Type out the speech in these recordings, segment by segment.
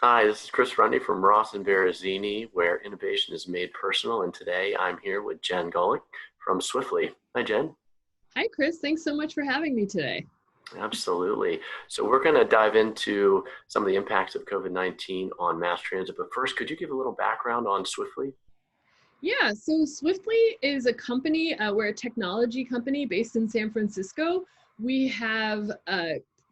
Hi, this is Chris Runde from Ross and Baruzzini, where innovation is made personal. And today I'm here with Jenn Golech from Swiftly. Hi, Jen. Hi, Chris. Thanks so much for having me today. Absolutely. So we're going to dive into some of the impacts of COVID-19 on mass transit. But first, could you give a little background on Swiftly? Yeah, so Swiftly is a company, we're a technology company based in San Francisco. We have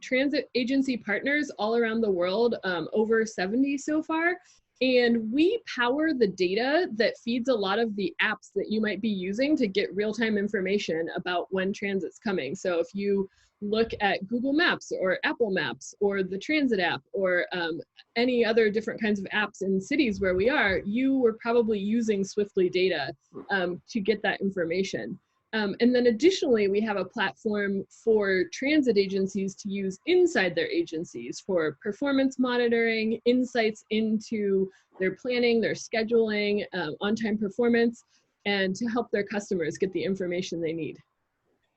transit agency partners all around the world, over 70 so far. And we power the data that feeds a lot of the apps that you might be using to get real-time information about when transit's coming. So if you look at Google Maps or Apple Maps or the Transit app or any other different kinds of apps in cities where we are, you were probably using Swiftly data to get that information. And then additionally, we have a platform for transit agencies to use inside their agencies for performance monitoring, insights into their planning, their scheduling, on-time performance, and to help their customers get the information they need.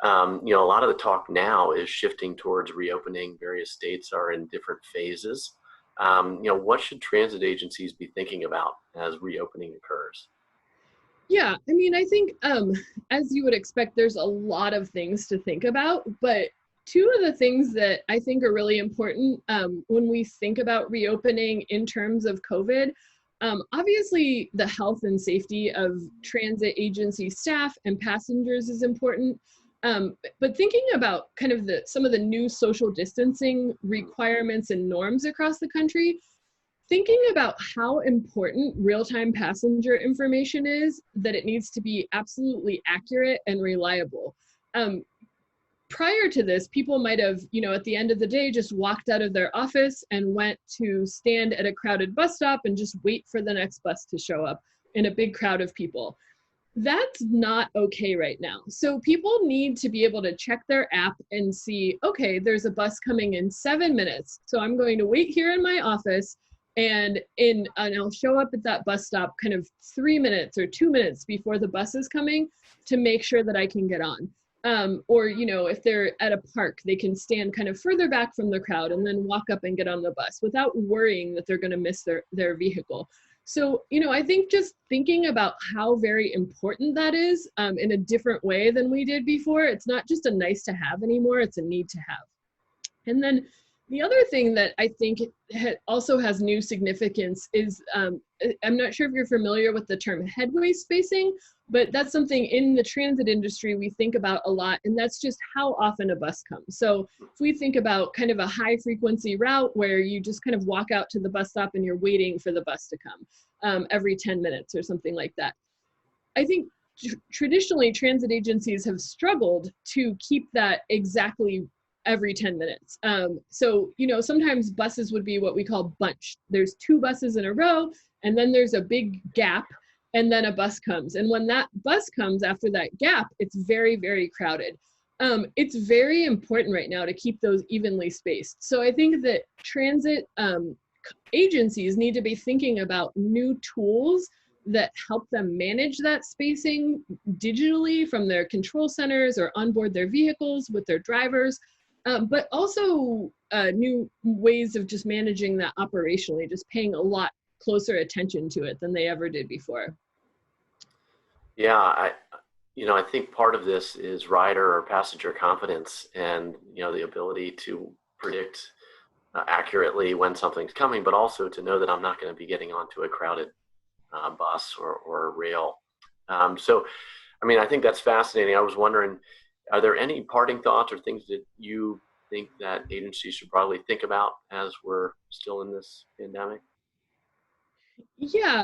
A lot of the talk now is shifting towards reopening. Various states are in different phases. What should transit agencies be thinking about as reopening occurs? Yeah, I mean, I think as you would expect, there's a lot of things to think about, but two of the things that I think are really important when we think about reopening in terms of COVID, obviously the health and safety of transit agency staff and passengers is important. But thinking about kind of some of the new social distancing requirements and norms across the country, thinking about how important real-time passenger information is, that it needs to be absolutely accurate and reliable. Prior to this, people might have, at the end of the day, just walked out of their office and went to stand at a crowded bus stop and just wait for the next bus to show up in a big crowd of people. That's not okay right now. So people need to be able to check their app and see, okay, there's a bus coming in 7 minutes. So I'm going to wait here in my office and I'll show up at that bus stop kind of 3 minutes or 2 minutes before the bus is coming to make sure that I can get on. Or, if they're at a park, they can stand kind of further back from the crowd and then walk up and get on the bus without worrying that they're going to miss their vehicle. So, I think just thinking about how very important that is in a different way than we did before, it's not just a nice to have anymore, it's a need to have. And then the other thing that I think also has new significance is, I'm not sure if you're familiar with the term headway spacing, but that's something in the transit industry we think about a lot, and that's just how often a bus comes. So if we think about kind of a high frequency route where you just kind of walk out to the bus stop and you're waiting for the bus to come every 10 minutes or something like that. I think traditionally transit agencies have struggled to keep that exactly every 10 minutes. So, sometimes buses would be what we call bunched. There's two buses in a row, and then there's a big gap, and then a bus comes. And when that bus comes after that gap, it's very, very crowded. It's very important right now to keep those evenly spaced. So I think that transit agencies need to be thinking about new tools that help them manage that spacing digitally from their control centers or onboard their vehicles with their drivers. But also new ways of just managing that operationally, just paying a lot closer attention to it than they ever did before. Yeah, I think part of this is rider or passenger confidence and, the ability to predict accurately when something's coming, but also to know that I'm not going to be getting onto a crowded bus or rail. I think that's fascinating. I was wondering, are there any parting thoughts or things that you think that agencies should probably think about as we're still in this pandemic? Yeah,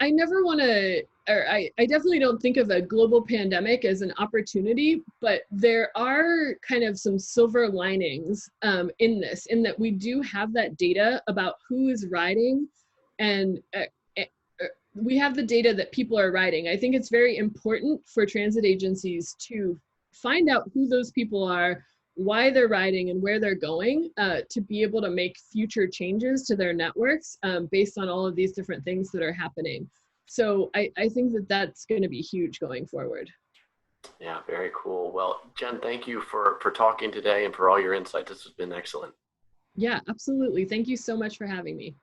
I never want to, or I definitely don't think of a global pandemic as an opportunity, but there are kind of some silver linings in this, in that we do have that data about who is riding, and we have the data that people are riding. I think it's very important for transit agencies to find out who those people are, why they're riding, and where they're going to be able to make future changes to their networks based on all of these different things that are happening. So I think that that's going to be huge going forward. Yeah, very cool. Well, Jenn, thank you for talking today and for all your insights. This has been excellent. Yeah, absolutely. Thank you so much for having me.